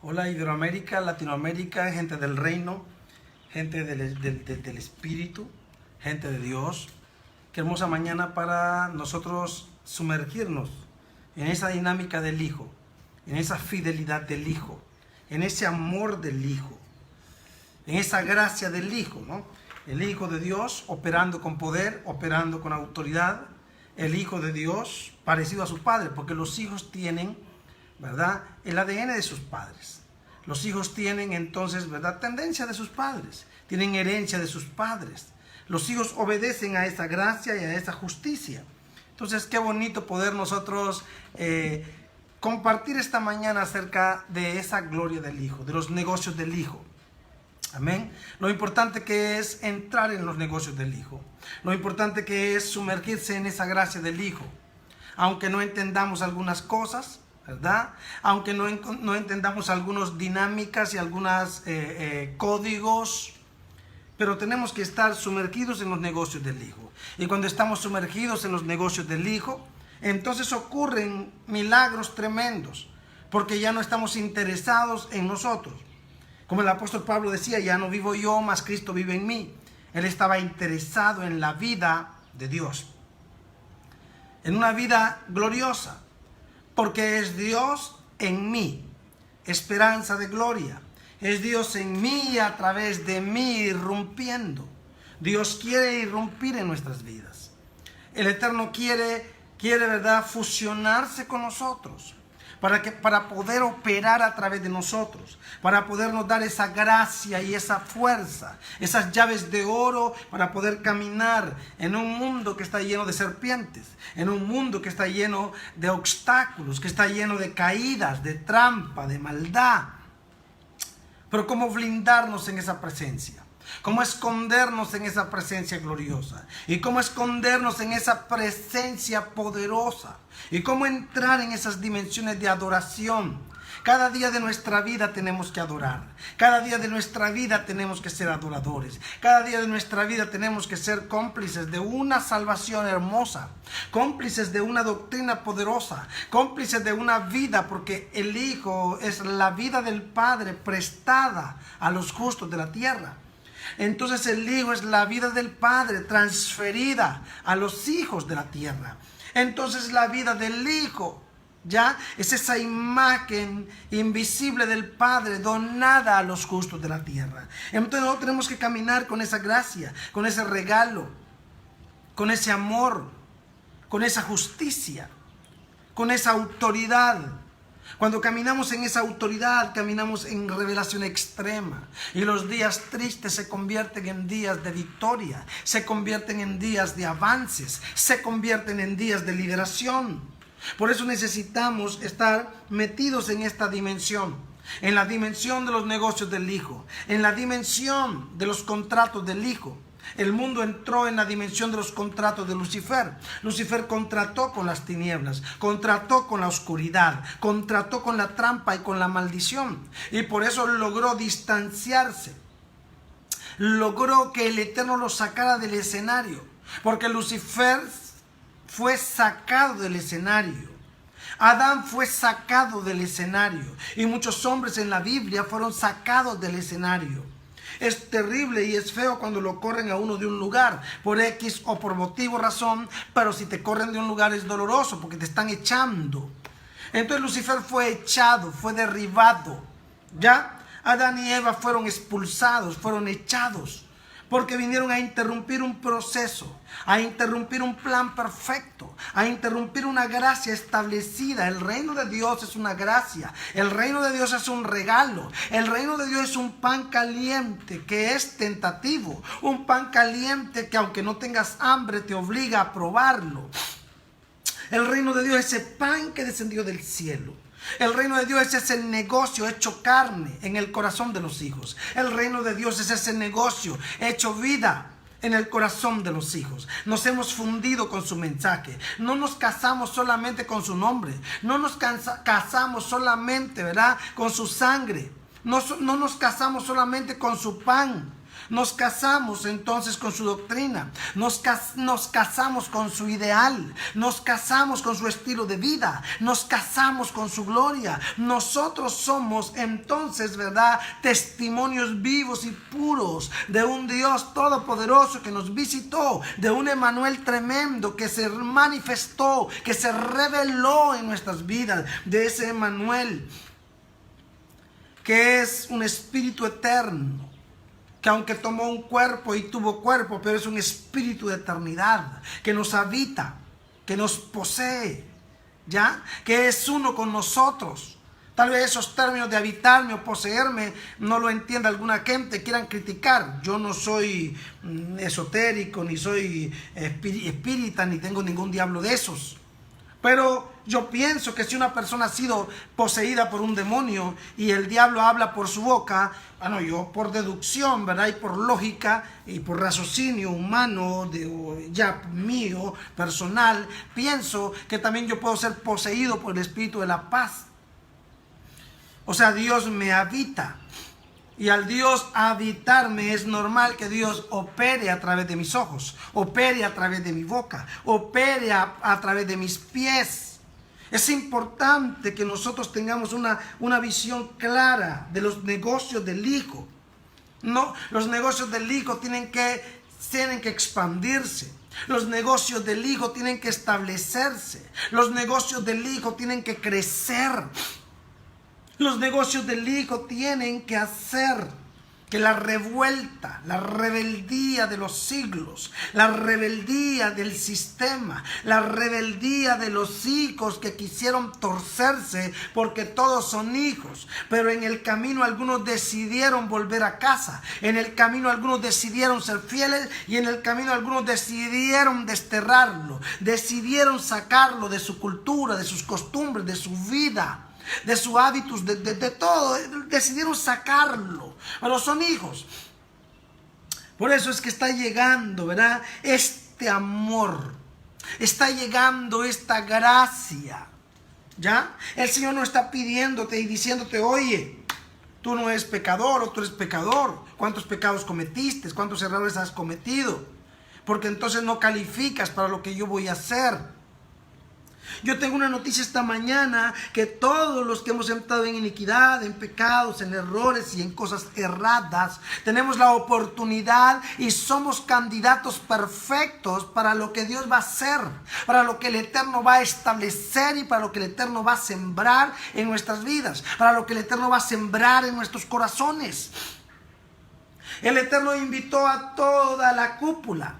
Hola Iberoamérica, Latinoamérica, gente del reino, gente del Espíritu, gente de Dios. Qué hermosa mañana para nosotros sumergirnos en esa dinámica del Hijo, en esa fidelidad del Hijo, en ese amor del Hijo, en esa gracia del Hijo, ¿no? El Hijo de Dios operando con poder, operando con autoridad, el Hijo de Dios parecido a su Padre, porque los hijos tienen, ¿verdad?, el ADN de sus padres. Los hijos tienen entonces, ¿verdad?, tendencia de sus padres, tienen herencia de sus padres. Los hijos obedecen a esa gracia y a esa justicia. Entonces, qué bonito poder nosotros compartir esta mañana acerca de esa gloria del Hijo, de los negocios del Hijo. Amén. Lo importante que es entrar en los negocios del Hijo. Lo importante que es sumergirse en esa gracia del Hijo. Aunque no entendamos algunas cosas, ¿verdad? Aunque no entendamos algunas dinámicas y algunos códigos, pero tenemos que estar sumergidos en los negocios del Hijo. Y cuando estamos sumergidos en los negocios del Hijo, entonces ocurren milagros tremendos, porque ya no estamos interesados en nosotros. Como el apóstol Pablo decía, ya no vivo yo, mas Cristo vive en mí. Él estaba interesado en la vida de Dios, en una vida gloriosa, porque es Dios en mí, esperanza de gloria. Es Dios en mí y a través de mí irrumpiendo. Dios quiere irrumpir en nuestras vidas. El Eterno quiere, ¿verdad?, fusionarse con nosotros para poder operar a través de nosotros, para podernos dar esa gracia y esa fuerza, esas llaves de oro para poder caminar en un mundo que está lleno de serpientes, en un mundo que está lleno de obstáculos, que está lleno de caídas, de trampa, de maldad. Pero ¿cómo blindarnos en esa presencia? ¿Cómo escondernos en esa presencia gloriosa? ¿Y cómo escondernos en esa presencia poderosa? ¿Y cómo entrar en esas dimensiones de adoración? Cada día de nuestra vida tenemos que adorar. Cada día de nuestra vida tenemos que ser adoradores. Cada día de nuestra vida tenemos que ser cómplices de una salvación hermosa. Cómplices de una doctrina poderosa. Cómplices de una vida, porque el Hijo es la vida del Padre prestada a los justos de la tierra. Entonces el Hijo es la vida del Padre transferida a los hijos de la tierra. Entonces la vida del Hijo ya es esa imagen invisible del Padre donada a los justos de la tierra. Entonces nosotros tenemos que caminar con esa gracia, con ese regalo, con ese amor, con esa justicia, con esa autoridad. Cuando caminamos en esa autoridad, caminamos en revelación extrema. Y los días tristes se convierten en días de victoria, se convierten en días de avances, se convierten en días de liberación. Por eso necesitamos estar metidos en esta dimensión, en la dimensión de los negocios del Hijo, en la dimensión de los contratos del Hijo. El mundo entró en la dimensión de los contratos de Lucifer. Lucifer contrató con las tinieblas, contrató con la oscuridad, contrató con la trampa y con la maldición. Y por eso logró distanciarse. Logró que el Eterno lo sacara del escenario. Porque Lucifer fue sacado del escenario. Adán fue sacado del escenario. Y muchos hombres en la Biblia fueron sacados del escenario. Es terrible y es feo cuando lo corren a uno de un lugar por X o por motivo, razón, pero si te corren de un lugar es doloroso porque te están echando. Entonces Lucifer fue echado, fue derribado, ¿ya? Adán y Eva fueron expulsados, fueron echados, porque vinieron a interrumpir un proceso, a interrumpir un plan perfecto, a interrumpir una gracia establecida. El reino de Dios es una gracia, el reino de Dios es un regalo, el reino de Dios es un pan caliente que es tentativo, un pan caliente que aunque no tengas hambre te obliga a probarlo. El reino de Dios es ese pan que descendió del cielo. El reino de Dios es ese negocio hecho carne en el corazón de los hijos. El reino de Dios es ese negocio hecho vida en el corazón de los hijos. Nos hemos fundido con su mensaje. No nos casamos solamente con su nombre. No nos casamos solamente, ¿verdad?, con su sangre. No nos casamos solamente con su pan. Nos casamos entonces con su doctrina, nos casamos con su ideal, nos casamos con su estilo de vida, nos casamos con su gloria. Nosotros somos entonces, ¿verdad?, testimonios vivos y puros de un Dios todopoderoso que nos visitó, de un Emmanuel tremendo que se manifestó, que se reveló en nuestras vidas, de ese Emmanuel que es un espíritu eterno, que aunque tomó un cuerpo y tuvo cuerpo, pero es un espíritu de eternidad, que nos habita, que nos posee, ¿ya? Que es uno con nosotros. Tal vez esos términos de habitarme o poseerme no lo entienda alguna gente, quieran criticar. Yo no soy esotérico, ni soy espírita, ni tengo ningún diablo de esos. Pero yo pienso que si una persona ha sido poseída por un demonio y el diablo habla por su boca, bueno, yo por deducción, ¿verdad?, y por lógica y por raciocinio humano, ya mío, personal, pienso que también yo puedo ser poseído por el espíritu de la paz. O sea, Dios me habita. Y al Dios habitarme es normal que Dios opere a través de mis ojos, opere a través de mi boca, opere a través de mis pies. Es importante que nosotros tengamos una visión clara de los negocios del Hijo. No, los negocios del Hijo tienen que expandirse. Los negocios del Hijo tienen que establecerse. Los negocios del Hijo tienen que crecer. Los negocios del Hijo tienen que hacer que la revuelta, la rebeldía de los siglos, la rebeldía del sistema, la rebeldía de los hijos que quisieron torcerse, porque todos son hijos, pero en el camino algunos decidieron volver a casa, en el camino algunos decidieron ser fieles y en el camino algunos decidieron desterrarlo, decidieron sacarlo de su cultura, de sus costumbres, de su vida, de sus hábitos, de todo, decidieron sacarlo, pero son hijos. Por eso es que está llegando, ¿verdad?, este amor, está llegando esta gracia, ¿ya? El Señor no está pidiéndote y diciéndote, oye, tú no eres pecador o tú eres pecador, ¿cuántos pecados cometiste? ¿Cuántos errores has cometido? Porque entonces no calificas para lo que yo voy a hacer. Yo tengo una noticia esta mañana, que todos los que hemos entrado en iniquidad, en pecados, en errores y en cosas erradas, tenemos la oportunidad y somos candidatos perfectos para lo que Dios va a hacer, para lo que el Eterno va a establecer y para lo que el Eterno va a sembrar en nuestras vidas, para lo que el Eterno va a sembrar en nuestros corazones. El Eterno invitó a toda la cúpula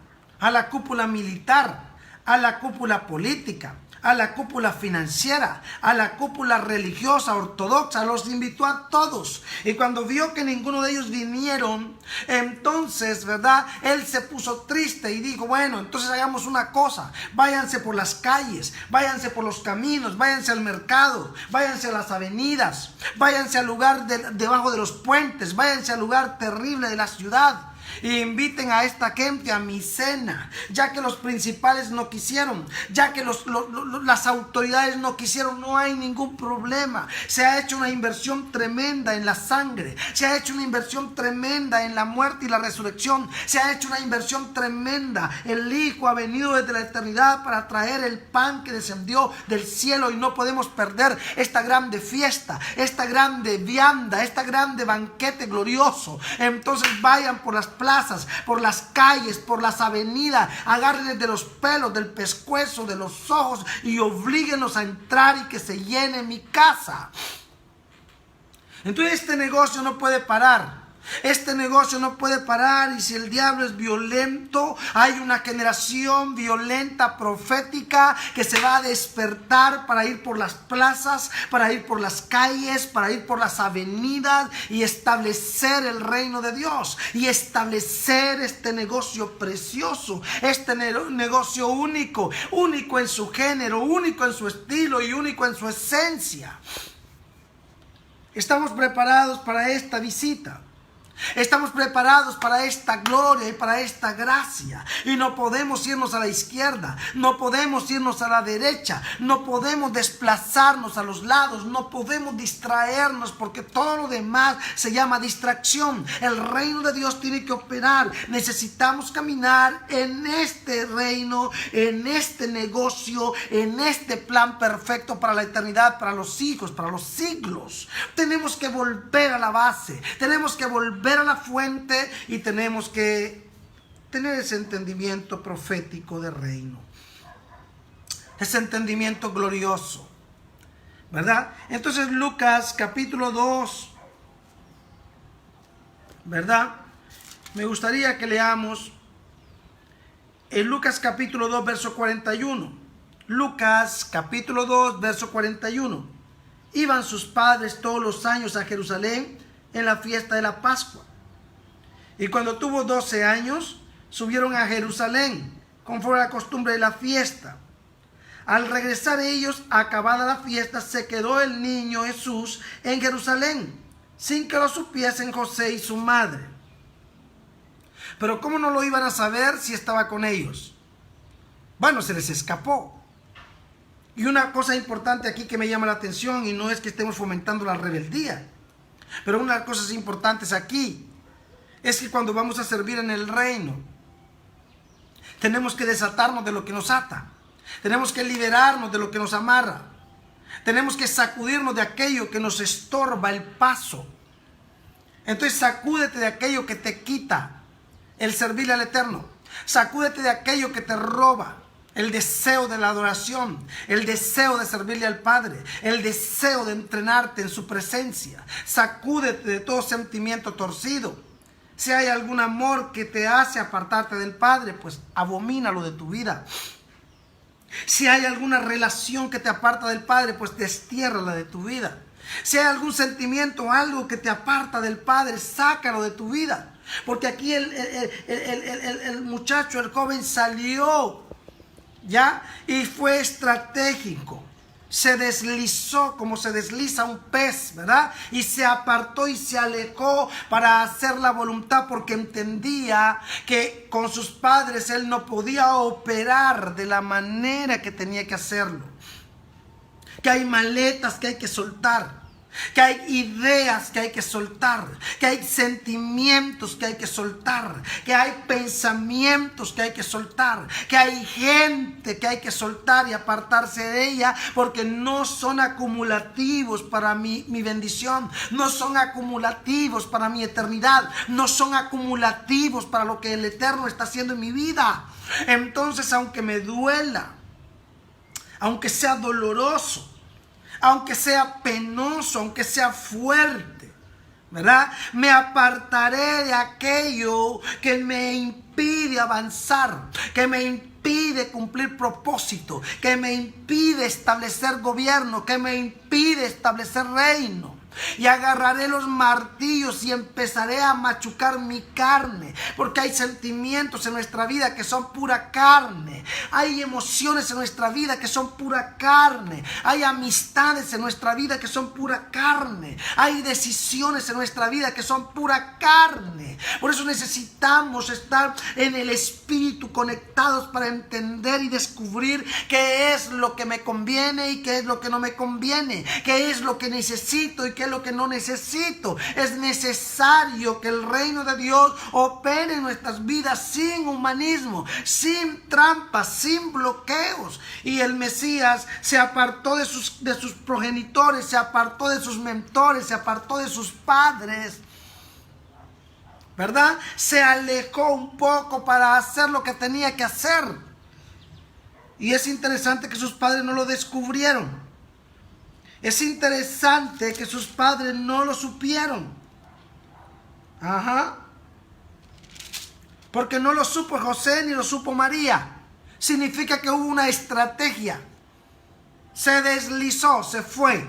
militar, a la cúpula política, a la cúpula financiera, a la cúpula religiosa, ortodoxa, los invitó a todos. Y cuando vio que ninguno de ellos vinieron, entonces, ¿verdad?, él se puso triste y dijo, bueno, entonces hagamos una cosa, váyanse por las calles, váyanse por los caminos, váyanse al mercado, váyanse a las avenidas, váyanse al lugar debajo de los puentes, váyanse al lugar terrible de la ciudad. Y inviten a esta gente a mi cena, ya que los principales no quisieron, ya que las autoridades no quisieron. No hay ningún problema. Se ha hecho una inversión tremenda en la sangre, se ha hecho una inversión tremenda en la muerte y la resurrección, se ha hecho una inversión tremenda. El Hijo ha venido desde la eternidad para traer el pan que descendió del cielo, y no podemos perder esta grande fiesta, esta grande vianda, este grande banquete glorioso. Entonces vayan por las plazas, por las calles, por las avenidas, agárrenles de los pelos, del pescuezo, de los ojos y oblíguenos a entrar y que se llene mi casa. Entonces este negocio no puede parar. Este negocio no puede parar, y si el diablo es violento, hay una generación violenta profética que se va a despertar para ir por las plazas, para ir por las calles, para ir por las avenidas y establecer el reino de Dios y establecer este negocio precioso, este negocio único en su género, único en su estilo y único en su esencia. Estamos preparados para esta visita. Estamos preparados para esta gloria y para esta gracia. Y no podemos irnos a la izquierda, no podemos irnos a la derecha, no podemos desplazarnos a los lados, no podemos distraernos, porque todo lo demás se llama distracción. El reino de Dios tiene que operar. Necesitamos caminar en este reino, en este negocio, en este plan perfecto para la eternidad, para los hijos, para los siglos. Tenemos que volver a la base, tenemos que volver a la fuente y tenemos que tener ese entendimiento profético de reino, ese entendimiento glorioso, ¿verdad? Entonces Lucas capítulo 2, ¿verdad? Me gustaría que leamos en Lucas capítulo 2 verso 41. Lucas capítulo 2 verso 41. Iban sus padres todos los años a Jerusalén en la fiesta de la Pascua. Y cuando tuvo 12 años, subieron a Jerusalén, conforme a la costumbre de la fiesta. Al regresar ellos, acabada la fiesta, se quedó el niño Jesús en Jerusalén, sin que lo supiesen José y su madre. Pero ¿cómo no lo iban a saber si estaba con ellos? Bueno, se les escapó. Y una cosa importante aquí que me llama la atención, y no es que estemos fomentando la rebeldía, pero una de las cosas importantes aquí es que cuando vamos a servir en el reino, tenemos que desatarnos de lo que nos ata, tenemos que liberarnos de lo que nos amarra, tenemos que sacudirnos de aquello que nos estorba el paso. Entonces sacúdete de aquello que te quita el servirle al Eterno, sacúdete de aquello que te roba el deseo de la adoración, el deseo de servirle al Padre, el deseo de entrenarte en su presencia. Sacúdete de todo sentimiento torcido. Si hay algún amor que te hace apartarte del Padre, pues abomínalo de tu vida. Si hay alguna relación que te aparta del Padre, pues destiérrala de tu vida. Si hay algún sentimiento o algo que te aparta del Padre, sácalo de tu vida. Porque aquí el muchacho, el joven salió, ¿ya? Y fue estratégico. Se deslizó como se desliza un pez, ¿verdad? Y se apartó y se alejó para hacer la voluntad, porque entendía que con sus padres él no podía operar de la manera que tenía que hacerlo. Que hay maletas que hay que soltar, que hay ideas que hay que soltar, que hay sentimientos que hay que soltar, que hay pensamientos que hay que soltar, que hay gente que hay que soltar y apartarse de ella, porque no son acumulativos para mi bendición, no son acumulativos para mi eternidad, no son acumulativos para lo que el Eterno está haciendo en mi vida. Entonces, aunque me duela, aunque sea doloroso, aunque sea penoso, aunque sea fuerte, ¿verdad? Me apartaré de aquello que me impide avanzar, que me impide cumplir propósito, que me impide establecer gobierno, que me impide establecer reino. Y agarraré los martillos y empezaré a machucar mi carne, porque hay sentimientos en nuestra vida que son pura carne, hay emociones en nuestra vida que son pura carne, hay amistades en nuestra vida que son pura carne, hay decisiones en nuestra vida que son pura carne. Por eso necesitamos estar en el Espíritu, conectados, para entender y descubrir qué es lo que me conviene y qué es lo que no me conviene, qué es lo que necesito y qué es lo que no necesito. Es necesario que el reino de Dios opere en nuestras vidas sin humanismo, sin trampas, sin bloqueos. Y el Mesías se apartó de sus progenitores, se apartó de sus mentores, se apartó de sus padres, ¿verdad? Se alejó un poco para hacer lo que tenía que hacer. Y es interesante que sus padres no lo descubrieron. Es interesante que sus padres no lo supieron. Ajá. Porque no lo supo José ni lo supo María. Significa que hubo una estrategia. Se deslizó, se fue.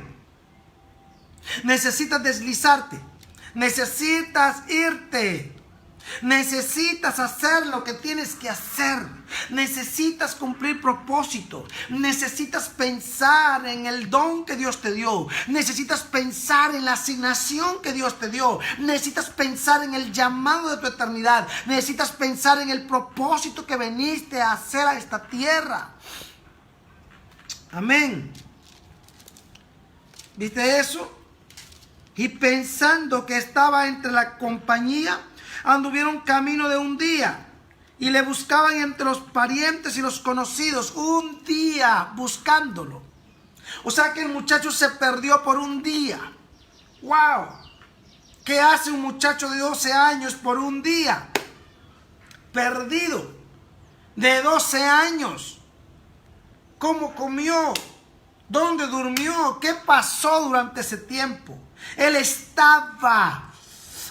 Necesitas deslizarte. Necesitas irte. Necesitas hacer lo que tienes que hacer. Necesitas cumplir propósito. Necesitas pensar en el don que Dios te dio. Necesitas pensar en la asignación que Dios te dio. Necesitas pensar en el llamado de tu eternidad. Necesitas pensar en el propósito que viniste a hacer a esta tierra. Amén. ¿Viste eso? Y pensando que estaba entre la compañía, anduvieron camino de un día y le buscaban entre los parientes y los conocidos. Un día buscándolo. O sea que el muchacho se perdió por un día. ¡Wow! ¿Qué hace un muchacho de 12 años por un día? Perdido. De 12 años. ¿Cómo comió? ¿Dónde durmió? ¿Qué pasó durante ese tiempo? Él estaba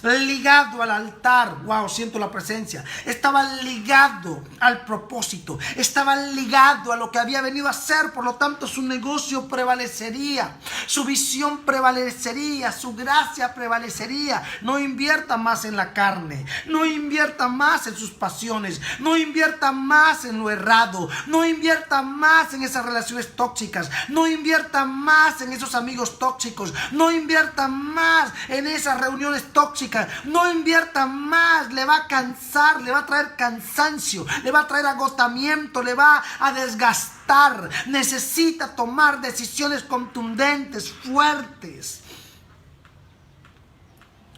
ligado al altar. Wow, siento la presencia. Estaba ligado al propósito. Estaba ligado a lo que había venido a hacer. Por lo tanto, su negocio prevalecería. Su visión prevalecería. Su gracia prevalecería. No invierta más en la carne. No invierta más en sus pasiones. No invierta más en lo errado. No invierta más en esas relaciones tóxicas. No invierta más en esos amigos tóxicos. No invierta más en esas reuniones tóxicas. No invierta más, le va a cansar, le va a traer cansancio, le va a traer agotamiento, le va a desgastar. Necesita tomar decisiones contundentes, fuertes.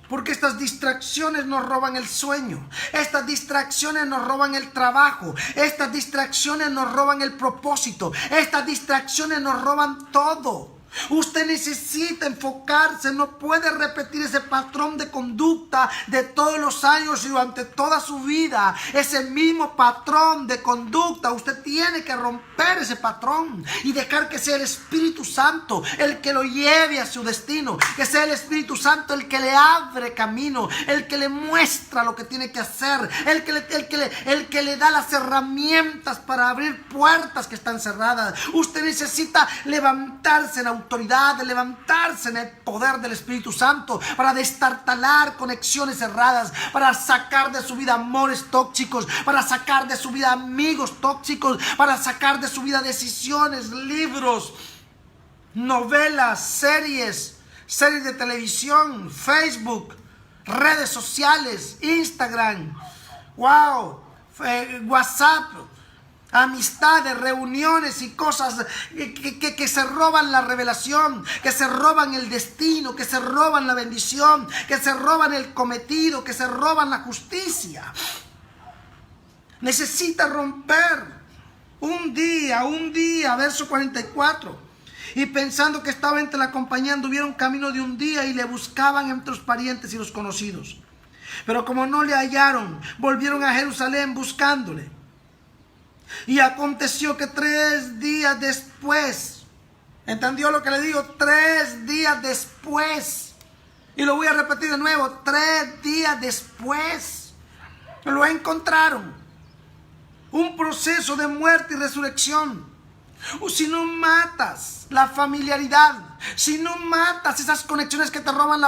Porque estas distracciones nos roban el sueño. Estas distracciones nos roban el trabajo. Estas distracciones nos roban el propósito. Estas distracciones nos roban todo. Usted necesita enfocarse, no puede repetir ese patrón de conducta de todos los años y durante toda su vida. Ese mismo patrón de conducta, usted tiene que romper ese patrón y dejar que sea el Espíritu Santo el que lo lleve a su destino. Que sea el Espíritu Santo el que le abre camino, el que le muestra lo que tiene que hacer, el que le da las herramientas para abrir puertas que están cerradas. Usted necesita levantarse en autoridad, de levantarse en el poder del Espíritu Santo para destartalar conexiones erradas, para sacar de su vida amores tóxicos, para sacar de su vida amigos tóxicos, para sacar de su vida decisiones, libros, novelas, series de televisión, Facebook, redes sociales, Instagram, WhatsApp, amistades, reuniones y cosas que se roban la revelación, que se roban el destino, que se roban la bendición, que se roban el cometido, que se roban la justicia. Necesita romper un día, verso 44. Y pensando que estaba entre la compañía, anduvieron camino de un día y le buscaban entre los parientes y los conocidos. Pero como no le hallaron, volvieron a Jerusalén buscándole. Y aconteció que 3 días después, ¿entendió lo que le digo? 3 días después, y lo voy a repetir de nuevo, 3 días después, lo encontraron. Un proceso de muerte y resurrección. Si no matas la familiaridad, si no matas esas conexiones que te roban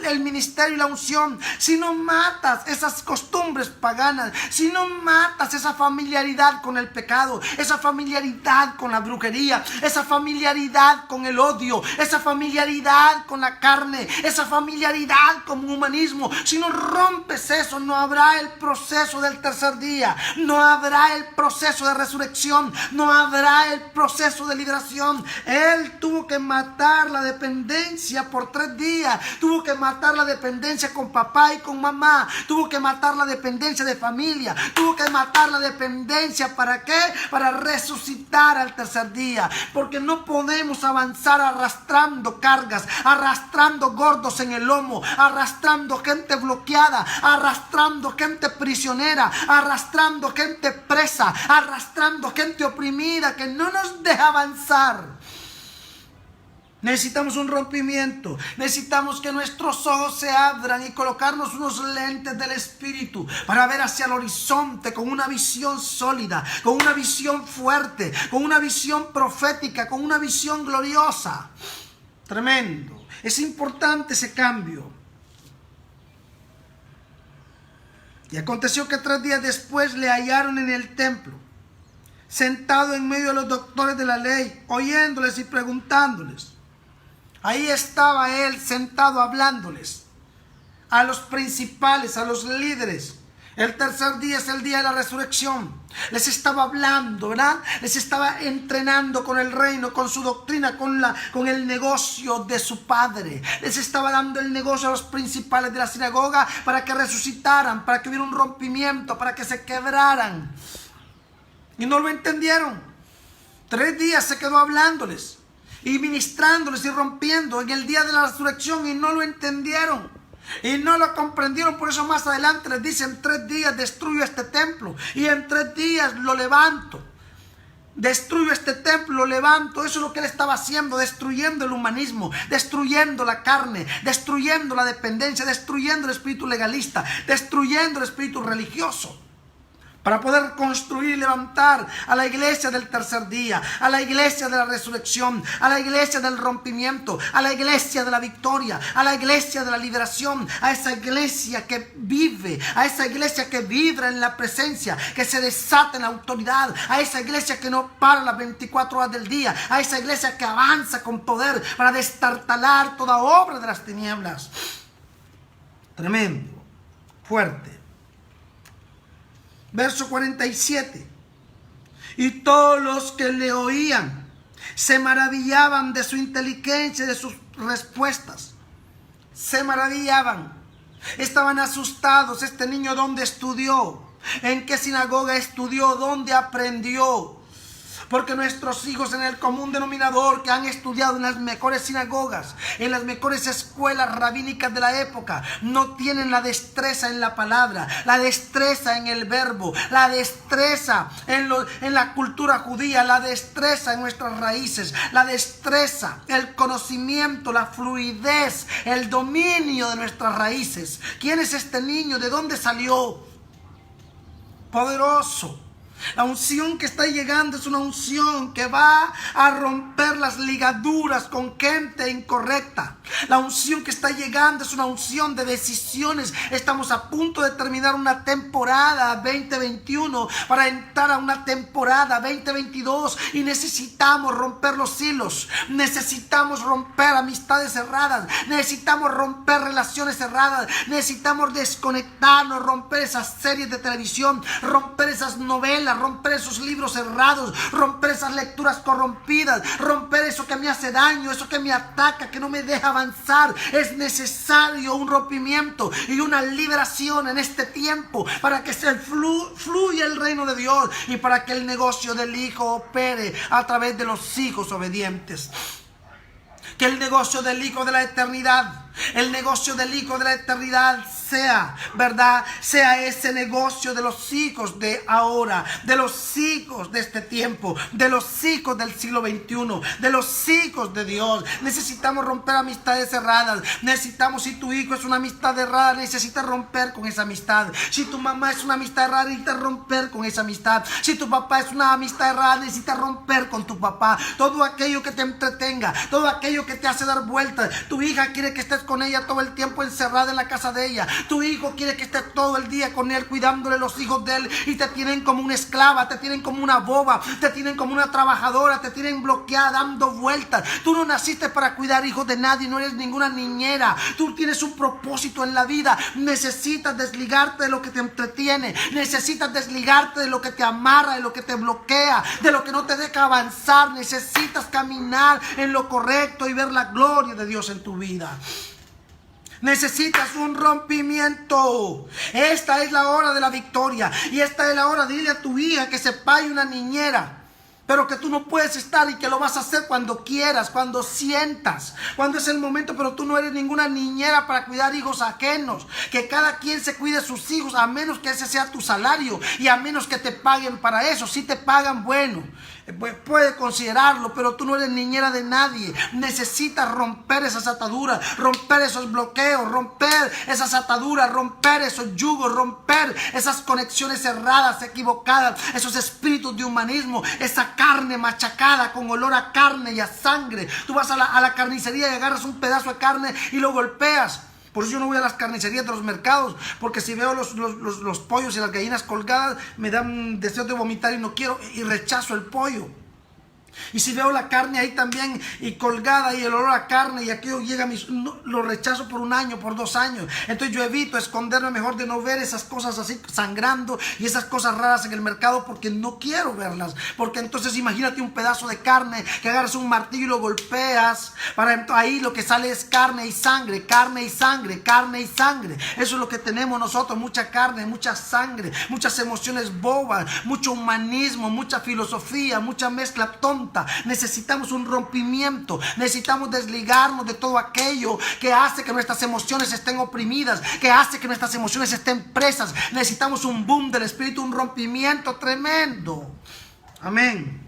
el ministerio y la unción, si no matas esas costumbres paganas, si no matas esa familiaridad con el pecado, esa familiaridad con la brujería, esa familiaridad con el odio, esa familiaridad con la carne, esa familiaridad con el humanismo, si no rompes eso, no habrá el proceso del tercer día, no habrá el proceso de resurrección, no habrá el proceso de liberación. Él tuvo que matar la dependencia por 3 días. Tuvo que matar la dependencia con papá y con mamá. Tuvo que matar la dependencia de familia. Tuvo que matar la dependencia. ¿Para qué? Para resucitar al tercer día. Porque no podemos avanzar arrastrando cargas, arrastrando gordos en el lomo, arrastrando gente bloqueada, arrastrando gente prisionera, arrastrando gente presa, arrastrando gente oprimida que no nos deja avanzar. Necesitamos un rompimiento. Necesitamos que nuestros ojos se abran y colocarnos unos lentes del Espíritu para ver hacia el horizonte con una visión sólida, con una visión fuerte, con una visión profética, con una visión gloriosa. Tremendo. Es importante ese cambio. Y aconteció que 3 días después le hallaron en el templo, sentado en medio de los doctores de la ley, oyéndoles y preguntándoles. Ahí estaba él sentado hablándoles a los principales, a los líderes. El tercer día es el día de la resurrección. Les estaba hablando, ¿verdad? Les estaba entrenando con el reino, con su doctrina, con el negocio de su padre. Les estaba dando el negocio a los principales de la sinagoga para que resucitaran, para que hubiera un rompimiento, para que se quebraran. Y no lo entendieron. 3 días se quedó hablándoles y ministrándoles y rompiendo en el día de la resurrección, y no lo entendieron. Y no lo comprendieron. Por eso más adelante les dicen: 3 días destruyo este templo y en 3 días lo levanto. Destruyo este templo, lo levanto. Eso es lo que él estaba haciendo, destruyendo el humanismo, destruyendo la carne, destruyendo la dependencia, destruyendo el espíritu legalista, destruyendo el espíritu religioso, para poder construir y levantar a la iglesia del tercer día, a la iglesia de la resurrección, a la iglesia del rompimiento, a la iglesia de la victoria, a la iglesia de la liberación, a esa iglesia que vive, a esa iglesia que vibra en la presencia, que se desata en la autoridad, a esa iglesia que no para las 24 horas del día, a esa iglesia que avanza con poder para destartalar toda obra de las tinieblas. Tremendo, fuerte. Verso 47. Y todos los que le oían se maravillaban de su inteligencia y de sus respuestas. Se maravillaban. Estaban asustados. Este niño, ¿dónde estudió? ¿En qué sinagoga estudió? ¿Dónde aprendió? Porque nuestros hijos en el común denominador, que han estudiado en las mejores sinagogas, en las mejores escuelas rabínicas de la época, no tienen la destreza en la palabra, la destreza en el verbo, la destreza en la cultura judía, la destreza en nuestras raíces, la destreza, el conocimiento, la fluidez, el dominio de nuestras raíces. ¿Quién es este niño? ¿De dónde salió? Poderoso. La unción que está llegando es una unción que va a romper las ligaduras con gente incorrecta. La unción que está llegando es una unción de decisiones. Estamos a punto de terminar una temporada 2021 para entrar a una temporada 2022 y necesitamos romper los hilos. Necesitamos romper amistades cerradas. Necesitamos romper relaciones cerradas. Necesitamos desconectarnos, romper esas series de televisión, romper esas novelas, romper esos libros cerrados, romper esas lecturas corrompidas, romper eso que me hace daño, eso que me ataca, que no me deja avanzar. Es necesario un rompimiento y una liberación en este tiempo para que se fluya el reino de Dios y para que el negocio del Hijo opere a través de los hijos obedientes. Que el negocio del Hijo de la eternidad, el negocio del Hijo de la eternidad sea, ¿verdad? Sea ese negocio de los hijos de ahora, de los hijos de este tiempo, de los hijos del siglo XXI, de los hijos de Dios. Necesitamos romper amistades cerradas. Necesitamos, si tu hijo es una amistad errada, necesitas romper con esa amistad. Si tu mamá es una amistad errada, necesitas romper con esa amistad. Si tu papá es una amistad errada, necesitas romper con tu papá. Todo aquello que te entretenga, todo aquello que te hace dar vueltas. Tu hija quiere que estés con ella todo el tiempo encerrada en la casa de ella. Tu hijo quiere que estés todo el día con él, cuidándole los hijos de él, y te tienen como una esclava, te tienen como una boba, te tienen como una trabajadora, te tienen bloqueada, dando vueltas. Tú no naciste para cuidar hijos de nadie, no eres ninguna niñera. Tú tienes un propósito en la vida. Necesitas desligarte de lo que te entretiene, necesitas desligarte de lo que te amarra, de lo que te bloquea, de lo que no te deja avanzar. Necesitas caminar en lo correcto y ver la gloria de Dios en tu vida. Necesitas un rompimiento. Esta es la hora de la victoria. Y esta es la hora. Dile a tu hija que se pague una niñera, pero que tú no puedes estar y que lo vas a hacer cuando quieras, cuando sientas, cuando es el momento. Pero tú no eres ninguna niñera para cuidar hijos ajenos. Que cada quien se cuide sus hijos, a menos que ese sea tu salario y a menos que te paguen para eso. Si te pagan, bueno, puede considerarlo, pero tú no eres niñera de nadie. Necesitas romper esas ataduras, romper esos bloqueos, romper esas ataduras, romper esos yugos, romper esas conexiones cerradas, equivocadas, esos espíritus de humanismo, esa carne machacada con olor a carne y a sangre. Tú vas a la carnicería y agarras un pedazo de carne y lo golpeas. Por eso yo no voy a las carnicerías de los mercados, porque si veo los pollos y las gallinas colgadas, me da un deseo de vomitar y no quiero, y rechazo el pollo. Y si veo la carne ahí también y colgada y el olor a carne y aquello llega a mis... No, lo rechazo por 1 año, por 2 años. Entonces yo evito esconderme mejor de no ver esas cosas así sangrando y esas cosas raras en el mercado, porque no quiero verlas. Porque entonces imagínate un pedazo de carne que agarras un martillo y lo golpeas. Ahí lo que sale es carne y sangre, carne y sangre, carne y sangre. Eso es lo que tenemos nosotros, mucha carne, mucha sangre, muchas emociones bobas, mucho humanismo, mucha filosofía, mucha mezcla tonta. Necesitamos un rompimiento, necesitamos desligarnos de todo aquello que hace que nuestras emociones estén oprimidas, que hace que nuestras emociones estén presas. Necesitamos un boom del espíritu, un rompimiento tremendo. Amén.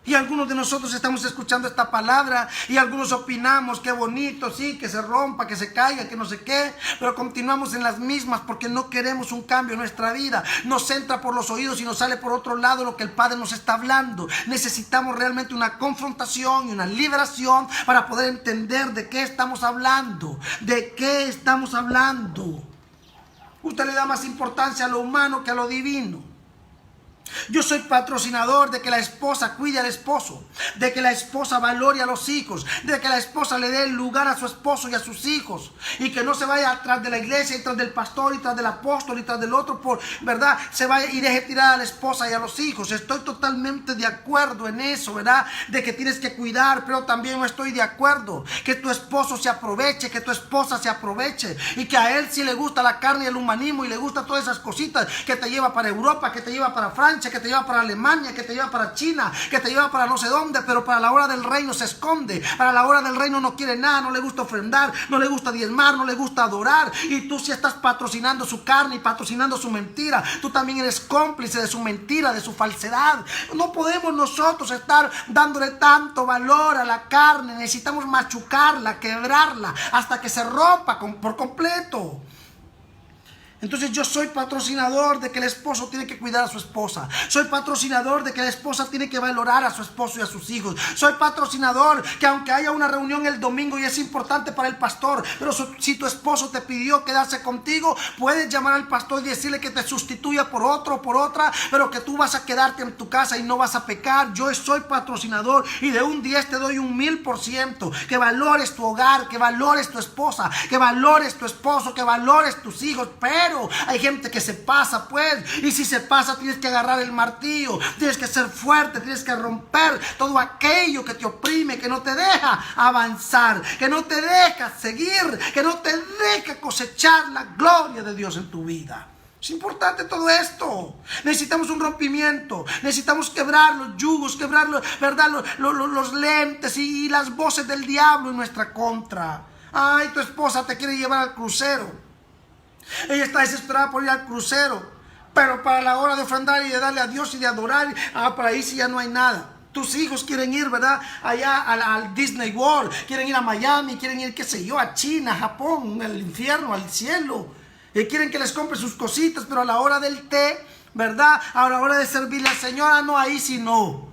Y algunos de nosotros estamos escuchando esta palabra y algunos opinamos, qué bonito, sí, que se rompa, que se caiga, que no sé qué, pero continuamos en las mismas porque no queremos un cambio en nuestra vida. Nos entra por los oídos y nos sale por otro lado lo que el Padre nos está hablando. Necesitamos realmente una confrontación y una liberación para poder entender de qué estamos hablando, de qué estamos hablando. Usted le da más importancia a lo humano que a lo divino. Yo soy patrocinador de que la esposa cuide al esposo, de que la esposa valore a los hijos, de que la esposa le dé el lugar a su esposo y a sus hijos, y que no se vaya atrás de la iglesia y tras del pastor y tras del apóstol y tras del otro, por verdad, se vaya y deje tirar a la esposa y a los hijos. Estoy totalmente de acuerdo en eso, verdad, de que tienes que cuidar, pero también no estoy de acuerdo que tu esposo se aproveche, que tu esposa se aproveche, y que a él sí le gusta la carne y el humanismo y le gusta todas esas cositas que te lleva para Europa, que te lleva para Francia, que te lleva para Alemania, que te lleva para China, que te lleva para no sé dónde, pero para la hora del reino se esconde. Para la hora del reino no quiere nada, no le gusta ofrendar, no le gusta diezmar, no le gusta adorar. Y tú sí estás patrocinando su carne y patrocinando su mentira. Tú también eres cómplice de su mentira, de su falsedad. No podemos nosotros estar dándole tanto valor a la carne. Necesitamos machucarla, quebrarla, hasta que se rompa por completo. Entonces yo soy patrocinador de que el esposo tiene que cuidar a su esposa. Soy patrocinador de que la esposa tiene que valorar a su esposo y a sus hijos. Soy patrocinador que aunque haya una reunión el domingo y es importante para el pastor, pero si tu esposo te pidió quedarse contigo, puedes llamar al pastor y decirle que te sustituya por otro o por otra, pero que tú vas a quedarte en tu casa y no vas a pecar. Yo soy patrocinador y de un 10 te doy un 1000%. Que valores tu hogar, que valores tu esposa, que valores tu esposo, que valores tus hijos. Pero hay gente que se pasa, pues, y si se pasa tienes que agarrar el martillo, tienes que ser fuerte, tienes que romper todo aquello que te oprime, que no te deja avanzar, que no te deja seguir, que no te deja cosechar la gloria de Dios en tu vida. Es importante todo esto. Necesitamos un rompimiento. Necesitamos quebrar los yugos, quebrar ¿verdad? Los lentes y las voces del diablo en nuestra contra. Ay, tu esposa te quiere llevar al crucero. Ella está desesperada por ir al crucero, pero para la hora de ofrendar y de darle a Dios y de adorar, para ahí sí ya no hay nada. Tus hijos quieren ir, ¿verdad? Allá al Disney World, quieren ir a Miami, quieren ir, qué sé yo, a China, a Japón, al infierno, al cielo. Y quieren que les compre sus cositas, pero a la hora del té, ¿verdad? A la hora de servirle al Señor, no, ahí sí no.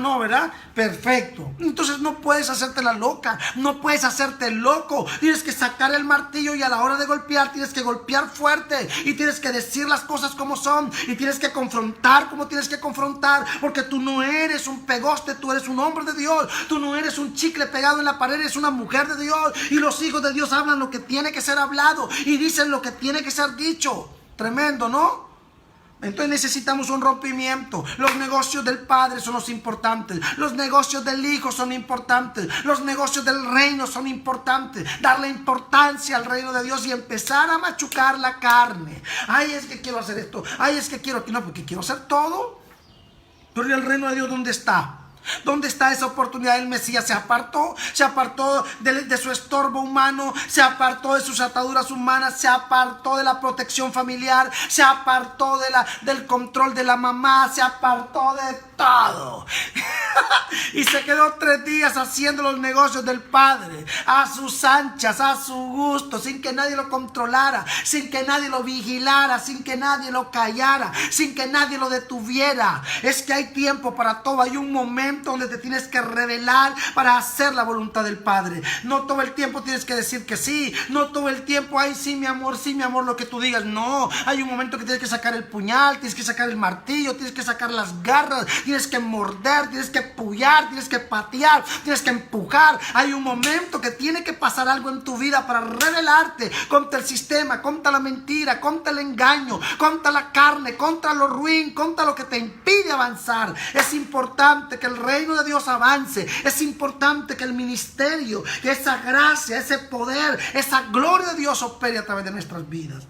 No, ¿verdad? Perfecto. Entonces no puedes hacerte la loca, no puedes hacerte loco. Tienes que sacar el martillo y a la hora de golpear tienes que golpear fuerte y tienes que decir las cosas como son y tienes que confrontar como tienes que confrontar, porque tú no eres un pegoste, tú eres un hombre de Dios. Tú no eres un chicle pegado en la pared, eres una mujer de Dios, y los hijos de Dios hablan lo que tiene que ser hablado y dicen lo que tiene que ser dicho. Tremendo, ¿no? Entonces necesitamos un rompimiento. Los negocios del Padre son los importantes. Los negocios del Hijo son importantes. Los negocios del reino son importantes. Darle importancia al reino de Dios y empezar a machucar la carne. Ay, es que quiero hacer esto. Ay, es que quiero que no, porque quiero hacer todo. Pero ¿y el reino de Dios dónde está? ¿Dónde está esa oportunidad? El Mesías se apartó de su estorbo humano, se apartó de sus ataduras humanas, se apartó de la protección familiar, se apartó del control de la mamá, se apartó de todo. Y se quedó 3 días haciendo los negocios del Padre, a sus anchas, a su gusto, sin que nadie lo controlara, sin que nadie lo vigilara, sin que nadie lo callara, sin que nadie lo detuviera. Es que hay tiempo para todo, hay un momento momento donde te tienes que revelar para hacer la voluntad del Padre. No todo el tiempo tienes que decir que sí. No todo el tiempo, ay, sí, mi amor, lo que tú digas. No, hay un momento que tienes que sacar el puñal, tienes que sacar el martillo, tienes que sacar las garras, tienes que morder, tienes que pullar, tienes que patear, tienes que empujar. Hay un momento que tiene que pasar algo en tu vida para revelarte contra el sistema, contra la mentira, contra el engaño, contra la carne, contra lo ruin, contra lo que te impide avanzar. Es importante que el reino de Dios avance. Es importante que el ministerio, que esa gracia, ese poder, esa gloria de Dios opere a través de nuestras vidas.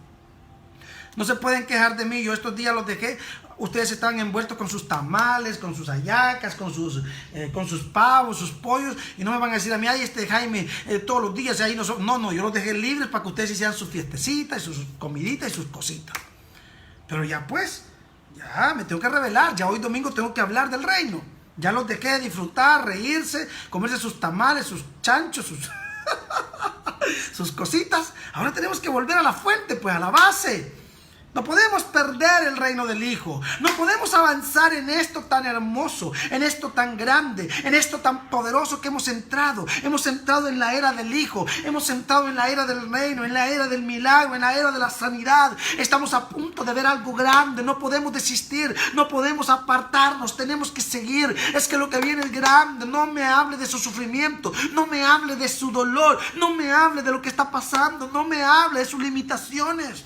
No se pueden quejar de mí. Yo estos días los dejé. Ustedes estaban envueltos con sus tamales, con sus hallacas, con sus pavos, sus pollos. Y no me van a decir a mí, ay, Jaime, todos los días ahí no, yo los dejé libres para que ustedes hicieran sus fiestecitas, sus comiditas y sus cositas. Pero ya pues, ya me tengo que revelar. Ya hoy domingo tengo que hablar del reino. Ya los dejé disfrutar, reírse, comerse sus tamales, sus chanchos, sus cositas. Ahora tenemos que volver a la fuente, pues a la base. No podemos perder el reino del Hijo. No podemos avanzar en esto tan hermoso, en esto tan grande, en esto tan poderoso que hemos entrado. Hemos entrado en la era del Hijo. Hemos entrado en la era del reino, en la era del milagro, en la era de la sanidad. Estamos a punto de ver algo grande. No podemos desistir, no podemos apartarnos. Tenemos que seguir. Es que lo que viene es grande. No me hable de su sufrimiento. No me hable de su dolor. No me hable de lo que está pasando. No me hable de sus limitaciones.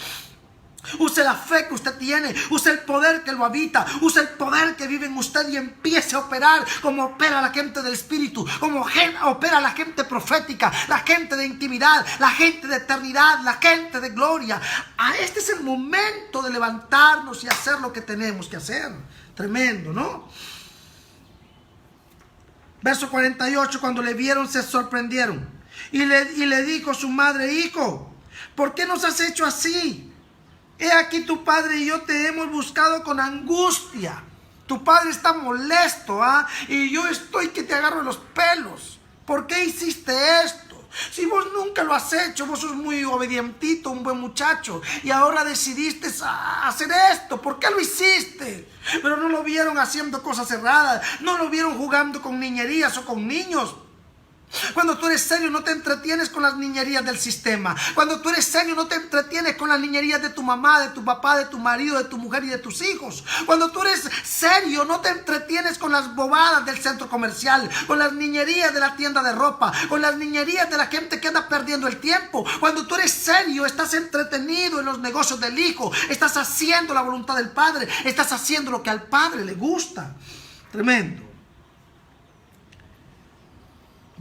Use la fe que usted tiene, use el poder que lo habita, use el poder que vive en usted y empiece a operar como opera la gente del Espíritu, como opera la gente profética, la gente de intimidad, la gente de eternidad, la gente de gloria. Este es el momento de levantarnos y hacer lo que tenemos que hacer. Tremendo, ¿no? Verso 48, cuando le vieron se sorprendieron y le dijo su madre, hijo, ¿por qué nos has hecho así? He aquí tu padre y yo te hemos buscado con angustia. Tu padre está molesto, y yo estoy que te agarro los pelos. ¿Por qué hiciste esto? Si vos nunca lo has hecho, vos sos muy obedientito, un buen muchacho, y ahora decidiste hacer esto. ¿Por qué lo hiciste? Pero no lo vieron haciendo cosas erradas, no lo vieron jugando con niñerías o con niños. Cuando tú eres serio no te entretienes con las niñerías del sistema. Cuando tú eres serio no te entretienes con las niñerías de tu mamá, de tu papá, de tu marido, de tu mujer y de tus hijos. Cuando tú eres serio no te entretienes con las bobadas del centro comercial, con las niñerías de la tienda de ropa, con las niñerías de la gente que anda perdiendo el tiempo. Cuando tú eres serio estás entretenido en los negocios del Hijo, estás haciendo la voluntad del Padre, estás haciendo lo que al Padre le gusta. Tremendo.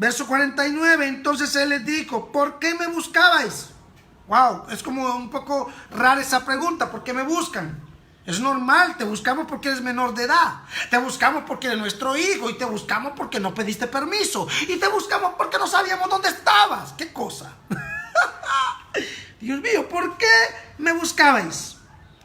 Verso 49, entonces él les dijo, ¿por qué me buscabais? Wow, es como un poco rara esa pregunta, ¿por qué me buscan? Es normal, te buscamos porque eres menor de edad, te buscamos porque eres nuestro hijo y te buscamos porque no pediste permiso y te buscamos porque no sabíamos dónde estabas. ¿Qué cosa? Dios mío, ¿por qué me buscabais?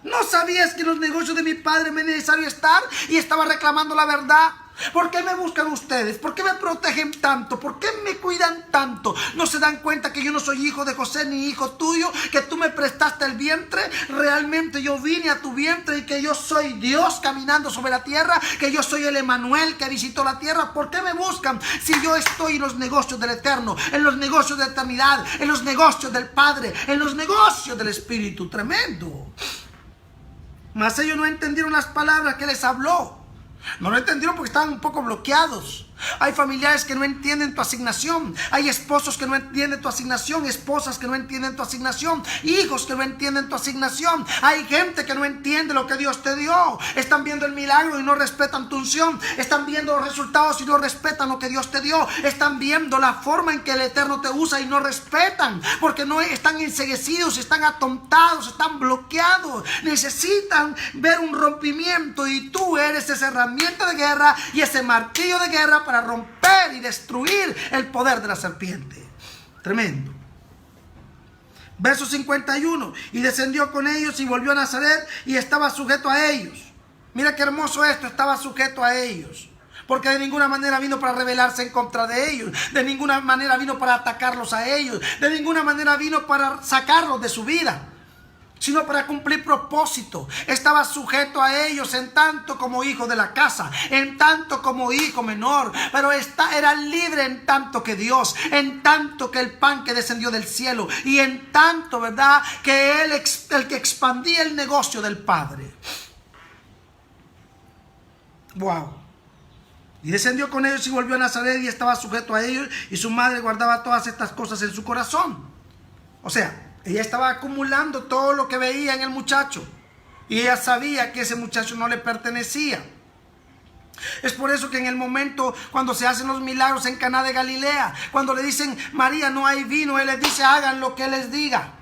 ¿No sabías que en los negocios de mi padre me es necesario estar y estaba reclamando la verdad? ¿Por qué me buscan ustedes? ¿Por qué me protegen tanto? ¿Por qué me cuidan tanto? ¿No se dan cuenta que yo no soy hijo de José ni hijo tuyo? ¿Que tú me prestaste el vientre? Realmente yo vine a tu vientre y que yo soy Dios caminando sobre la tierra, que yo soy el Emanuel que visitó la tierra. ¿Por qué me buscan si yo estoy en los negocios del Eterno, en los negocios de eternidad, en los negocios del Padre, en los negocios del Espíritu? Tremendo. Mas ellos no entendieron las palabras que les habló. No lo entendieron porque estaban un poco bloqueados. Hay familiares que no entienden tu asignación. Hay esposos que no entienden tu asignación. Esposas que no entienden tu asignación. Hijos que no entienden tu asignación. Hay gente que no entiende lo que Dios te dio. Están viendo el milagro y no respetan tu unción. Están viendo los resultados y no respetan lo que Dios te dio. Están viendo la forma en que el Eterno te usa y no respetan. Porque no están enceguecidos, están atontados, están bloqueados. Necesitan ver un rompimiento y tú eres esa herramienta de guerra y ese martillo de guerra para romper y destruir el poder de la serpiente. Tremendo. Verso 51. Y descendió con ellos y volvió a Nazaret y estaba sujeto a ellos. Mira qué hermoso esto, estaba sujeto a ellos. Porque de ninguna manera vino para rebelarse en contra de ellos. De ninguna manera vino para atacarlos a ellos. De ninguna manera vino para sacarlos de su vida. sino para cumplir propósito. Estaba sujeto a ellos en tanto como hijo de la casa, en tanto como hijo menor, pero era libre en tanto que Dios, en tanto que el pan que descendió del cielo, y en tanto, ¿verdad?, que él, el que expandía el negocio del Padre. Wow. Y descendió con ellos y volvió a Nazaret y estaba sujeto a ellos, y su madre guardaba todas estas cosas en su corazón. O sea, ella estaba acumulando todo lo que veía en el muchacho, y ella sabía que ese muchacho no le pertenecía. Es por eso que en el momento cuando se hacen los milagros en Caná de Galilea, cuando le dicen, María, no hay vino, él les dice, hagan lo que él les diga.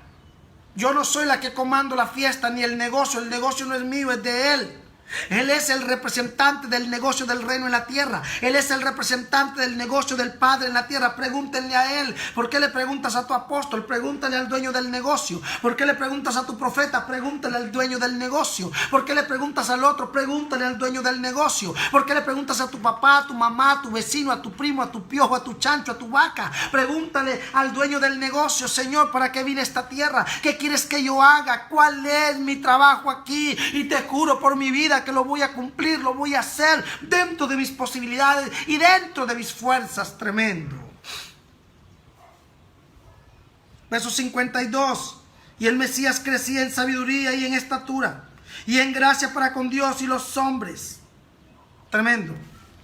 Yo no soy la que comando la fiesta ni el negocio no es mío, es de él. Él es el representante del negocio del reino en la tierra. Él es el representante del negocio del Padre en la tierra. Pregúntenle a él. ¿Por qué le preguntas a tu apóstol? Pregúntale al dueño del negocio. ¿Por qué le preguntas a tu profeta? Pregúntale al dueño del negocio. ¿Por qué le preguntas al otro? Pregúntale al dueño del negocio. ¿Por qué le preguntas a tu papá, a tu mamá, a tu vecino, a tu primo, a tu piojo, a tu chancho, a tu vaca? Pregúntale al dueño del negocio. Señor, ¿para qué vine a esta tierra? ¿Qué quieres que yo haga? ¿Cuál es mi trabajo aquí? Y te juro por mi vida que lo voy a cumplir, lo voy a hacer dentro de mis posibilidades y dentro de mis fuerzas. Tremendo. Verso 52. Y el Mesías crecía en sabiduría y en estatura y en gracia para con Dios y los hombres. Tremendo.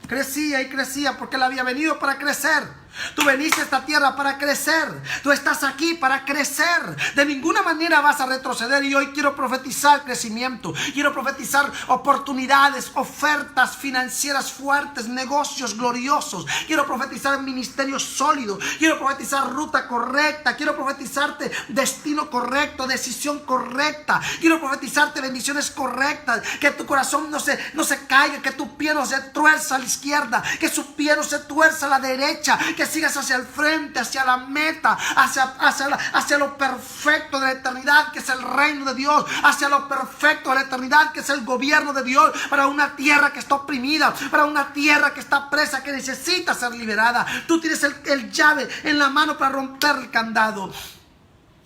Crecía y crecía porque él había venido para crecer. Tú veniste a esta tierra para crecer. Tú estás aquí para crecer. De ninguna manera vas a retroceder. Y hoy quiero profetizar crecimiento. Quiero profetizar oportunidades, ofertas financieras fuertes, negocios gloriosos. Quiero profetizar ministerio sólido. Quiero profetizar ruta correcta. Quiero profetizarte destino correcto, decisión correcta. Quiero profetizarte bendiciones correctas. Que tu corazón no se caiga. Que tu pie no se tuerza a la izquierda. Que su pie no se tuerza a la derecha. Que sigas hacia el frente, hacia la meta, hacia lo perfecto de la eternidad, que es el reino de Dios, hacia lo perfecto de la eternidad, que es el gobierno de Dios, para una tierra que está oprimida, para una tierra que está presa, que necesita ser liberada. Tú tienes el llave en la mano para romper el candado.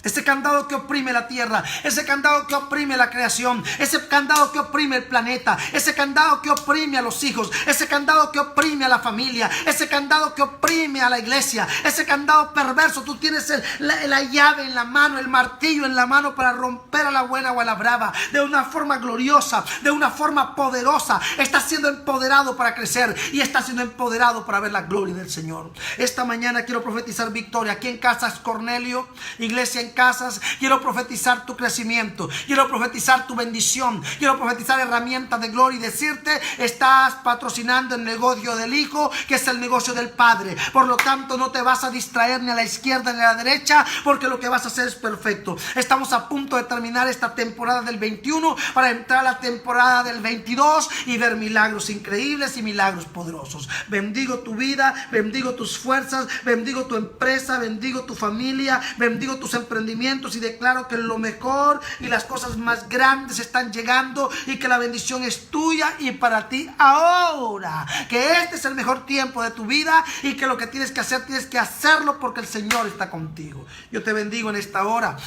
Ese candado que oprime la tierra, ese candado que oprime la creación, ese candado que oprime el planeta, ese candado que oprime a los hijos, ese candado que oprime a la familia, ese candado que oprime a la iglesia, ese candado perverso. Tú tienes la llave en la mano, el martillo en la mano para romper a la buena o a la brava, de una forma gloriosa, de una forma poderosa. Estás siendo empoderado para crecer y estás siendo empoderado para ver la gloria del Señor. Esta mañana quiero profetizar victoria aquí en Casas Cornelio, iglesia en casas. Quiero profetizar tu crecimiento, quiero profetizar tu bendición, quiero profetizar herramientas de gloria y decirte, estás patrocinando el negocio del Hijo, que es el negocio del Padre. Por lo tanto, no te vas a distraer ni a la izquierda ni a la derecha, porque lo que vas a hacer es perfecto. Estamos a punto de terminar esta temporada del 21 para entrar a la temporada del 22 y ver milagros increíbles y milagros poderosos. Bendigo tu vida, bendigo tus fuerzas, bendigo tu empresa, bendigo tu familia, bendigo tus emprendimientos, y declaro que lo mejor y las cosas más grandes están llegando y que la bendición es tuya y para ti ahora, que este es el mejor tiempo de tu vida y que lo que tienes que hacerlo porque el Señor está contigo. Yo te bendigo en esta hora.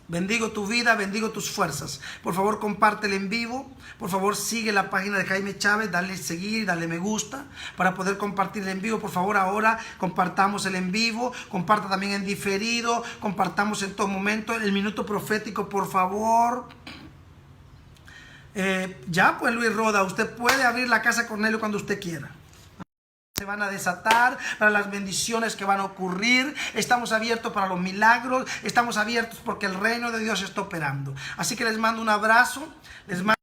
Bendigo tu vida, bendigo tus fuerzas. Por favor, compártelo en vivo. Por favor, sigue la página de Jaime Chávez. Dale seguir, dale me gusta para poder compartir el en vivo. Por favor, ahora compartamos el en vivo. Comparta también en diferido. Compartamos en todo momento el minuto profético, por favor. Ya pues, Luis Roda, usted puede abrir la Casa Cornelio cuando usted quiera. Se van a desatar para las bendiciones que van a ocurrir. Estamos abiertos para los milagros. Estamos abiertos porque el reino de Dios está operando. Así que les mando un abrazo. Les mando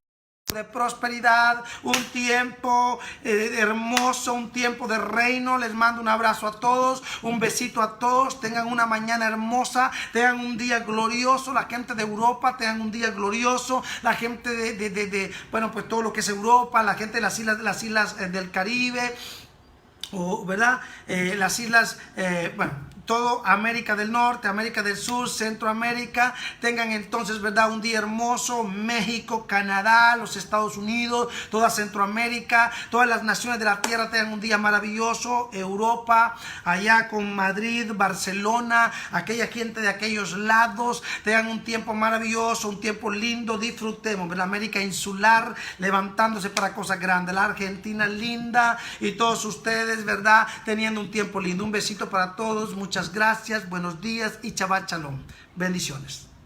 de prosperidad, un tiempo hermoso, un tiempo de reino. Les mando un abrazo a todos, un besito a todos. Tengan una mañana hermosa, tengan un día glorioso. La gente de Europa, tengan un día glorioso. La gente bueno, pues todo lo que es Europa, la gente de las islas del Caribe, o, ¿verdad? Las islas, bueno, todo América del Norte, América del Sur, Centroamérica, tengan entonces, ¿verdad?, un día hermoso. México, Canadá, los Estados Unidos, toda Centroamérica, todas las naciones de la tierra tengan un día maravilloso. Europa, allá con Madrid, Barcelona, aquella gente de aquellos lados, tengan un tiempo maravilloso, un tiempo lindo, disfrutemos. La América insular levantándose para cosas grandes, la Argentina linda y todos ustedes, ¿verdad?, teniendo un tiempo lindo. Un besito para todos, muchas gracias, buenos días y Shabbat Shalom. Bendiciones.